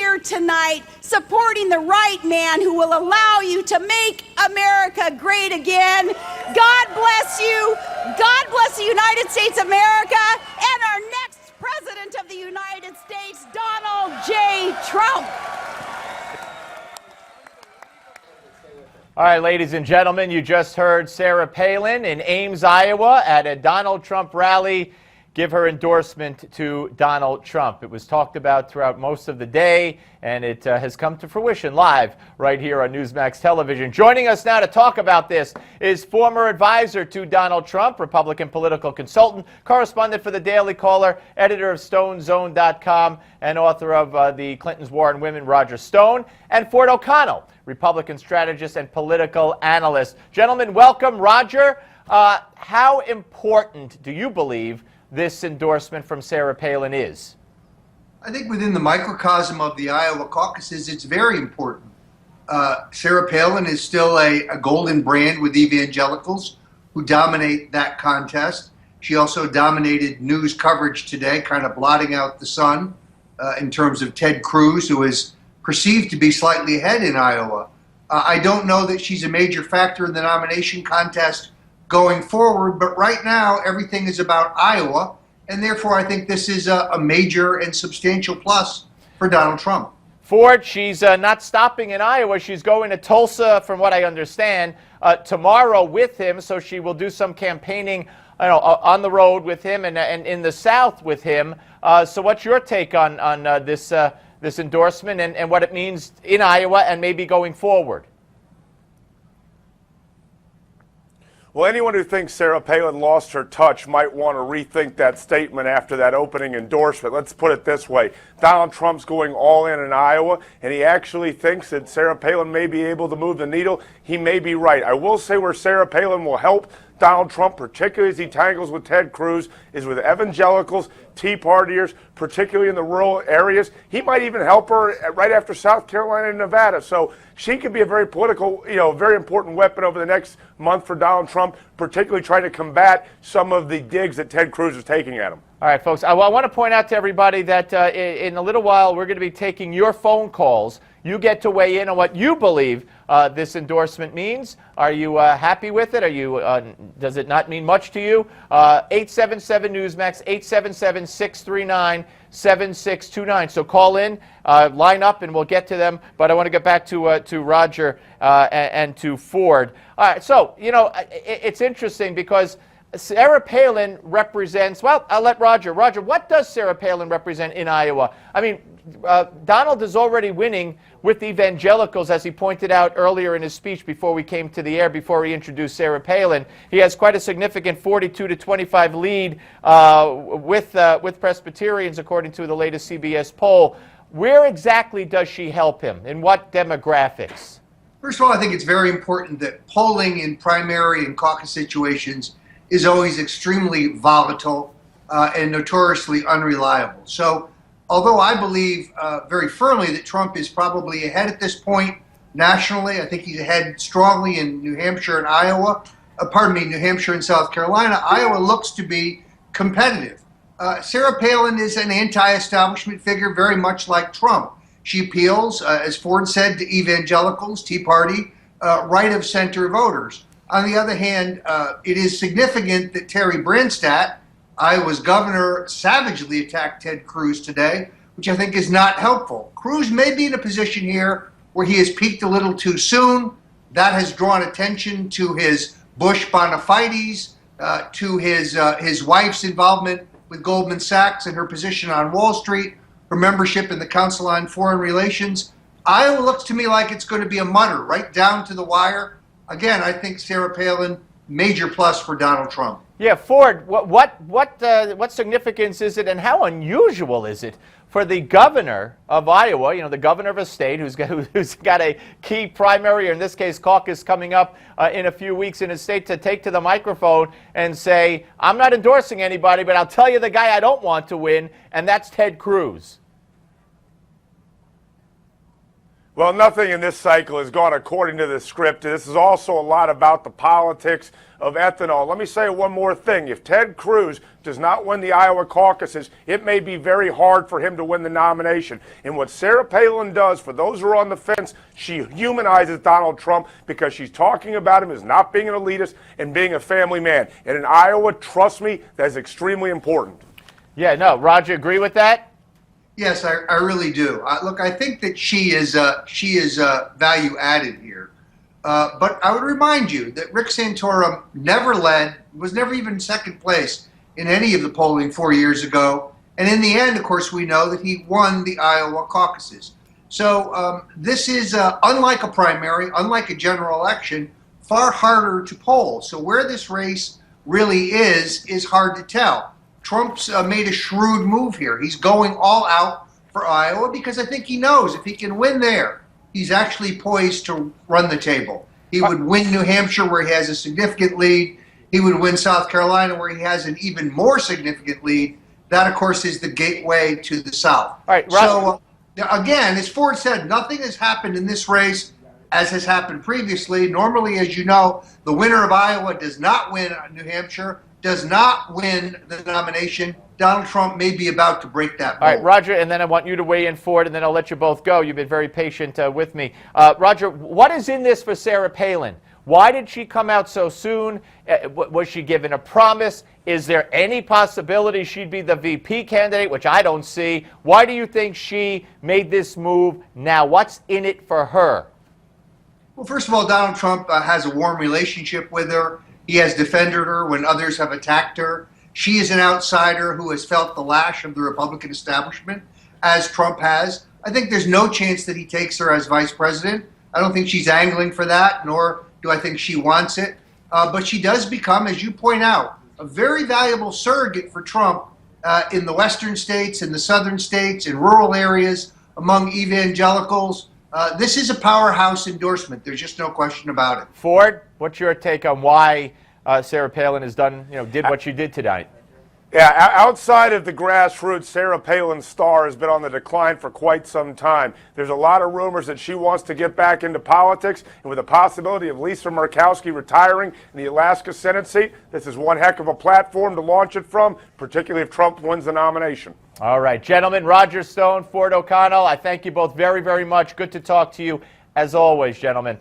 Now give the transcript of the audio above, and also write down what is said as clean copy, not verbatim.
here tonight supporting the right man who will allow you to make America great again. God bless you. God bless the United States of America and our next President of the United States, Donald J. Trump. All right, ladies and gentlemen, you just heard Sarah Palin in Ames, Iowa, at a Donald Trump rally give her endorsement to Donald Trump. It was talked about throughout most of the day, and it has come to fruition live right here on Newsmax Television. Joining us now to talk about this is former advisor to Donald Trump, Republican political consultant, correspondent for the Daily Caller, editor of StoneZone.com, and author of The Clinton's War on Women, Roger Stone, and Ford O'Connell, Republican strategist and political analyst. Gentlemen, welcome. Roger, how important do you believe this endorsement from Sarah Palin is? I think within the microcosm of the Iowa caucuses, it's very important. Sarah Palin is still a golden brand with evangelicals who dominate that contest. She also dominated news coverage today, kind of blotting out the sun in terms of Ted Cruz, who is perceived to be slightly ahead in Iowa. I don't know that she's a major factor in the nomination contest going forward, but right now everything is about Iowa, and therefore I think this is a major and substantial plus for Donald Trump. Ford, she's not stopping in Iowa. She's going to Tulsa, from what I understand, tomorrow with him, so she will do some campaigning on the road with him and in the South with him. So what's your take on this endorsement and what it means in Iowa and maybe going forward? Well, anyone who thinks Sarah Palin lost her touch might want to rethink that statement after that opening endorsement. Let's put it this way. Donald Trump's going all in Iowa, and he actually thinks that Sarah Palin may be able to move the needle. He may be right. I will say where Sarah Palin will help Donald Trump, particularly as he tangles with Ted Cruz, is with evangelicals, Tea Partiers, particularly in the rural areas. He might even help her right after South Carolina and Nevada. So she could be a very political, very important weapon over the next month for Donald Trump, particularly trying to combat some of the digs that Ted Cruz is taking at him. All right, folks, I want to point out to everybody that in a little while we're going to be taking your phone calls. You get to weigh in on what you believe this endorsement means. Are you happy with it? Are you? Does it not mean much to you? 877-NEWSMAX, 877-639-7629. So call in, line up, and we'll get to them. But I want to get back to Roger and to Ford. All right, so, it's interesting because Sarah Palin represents, well, I'll let Roger. Roger, what does Sarah Palin represent in Iowa? I mean, Donald is already winning with evangelicals, as he pointed out earlier in his speech before we came to the air, before he introduced Sarah Palin. He has quite a significant 42-25 lead with Presbyterians, according to the latest CBS poll. Where exactly does she help him? In what demographics? First of all, I think it's very important that polling in primary and caucus situations is always extremely volatile and notoriously unreliable. So although I believe very firmly that Trump is probably ahead at this point nationally, I think he's ahead strongly in New Hampshire and Iowa, New Hampshire and South Carolina, Iowa looks to be competitive. Sarah Palin is an anti-establishment figure, very much like Trump. She appeals, as Ford said, to evangelicals, Tea Party, right-of-center voters. On the other hand, it is significant that Terry Branstad, Iowa's governor, savagely attacked Ted Cruz today, which I think is not helpful. Cruz may be in a position here where he has peaked a little too soon. That has drawn attention to his Bush bona fides, to his wife's involvement with Goldman Sachs and her position on Wall Street, her membership in the Council on Foreign Relations. Iowa looks to me like it's going to be a mutter, right down to the wire. Again, I think Sarah Palin, major plus for Donald Trump. Yeah, Ford, what significance is it, and how unusual is it for the governor of Iowa, the governor of a state who's got a key primary, or in this case caucus, coming up in a few weeks in his state, to take to the microphone and say, I'm not endorsing anybody, but I'll tell you the guy I don't want to win, and that's Ted Cruz? Well, nothing in this cycle has gone according to the script. This is also a lot about the politics of ethanol. Let me say one more thing. If Ted Cruz does not win the Iowa caucuses, it may be very hard for him to win the nomination. And what Sarah Palin does, for those who are on the fence, she humanizes Donald Trump because she's talking about him as not being an elitist and being a family man. And in Iowa, trust me, that is extremely important. Yeah, no, Roger, agree with that? Yes, I really do. Look, I think that she is value added here. But I would remind you that Rick Santorum never led, was never even second place in any of the polling 4 years ago. And in the end, of course, we know that he won the Iowa caucuses. So this is, unlike a primary, unlike a general election, far harder to poll. So where this race really is hard to tell. Trump's made a shrewd move here. He's going all out for Iowa because I think he knows if he can win there, he's actually poised to run the table. He would win New Hampshire where he has a significant lead. He would win South Carolina where he has an even more significant lead. That, of course, is the gateway to the South. All right, so, again, as Ford said, nothing has happened in this race as has happened previously. Normally, as you know, the winner of Iowa does not win New Hampshire, does not win the nomination. Donald Trump may be about to break that mold. All right, Roger, and then I want you to weigh in for it, and then I'll let you both go. You've been very patient with me. Roger, what is in this for Sarah Palin? Why did she come out so soon? Was she given a promise? Is there any possibility she'd be the VP candidate, which I don't see? Why do you think she made this move now? What's in it for her? Well, first of all, Donald Trump has a warm relationship with her. He has defended her when others have attacked her. She is an outsider who has felt the lash of the Republican establishment, as Trump has. I think there's no chance that he takes her as vice president. I don't think she's angling for that, nor do I think she wants it. But she does become, as you point out, a very valuable surrogate for Trump in the western states, in the southern states, in rural areas, among evangelicals. This is a powerhouse endorsement. There's just no question about it. Ford, what's your take on why Sarah Palin has done, did what she did tonight? Yeah, outside of the grassroots, Sarah Palin's star has been on the decline for quite some time. There's a lot of rumors that she wants to get back into politics, and with the possibility of Lisa Murkowski retiring in the Alaska Senate seat, this is one heck of a platform to launch it from, particularly if Trump wins the nomination. All right, gentlemen, Roger Stone, Ford O'Connell, I thank you both very, very much. Good to talk to you, as always, gentlemen.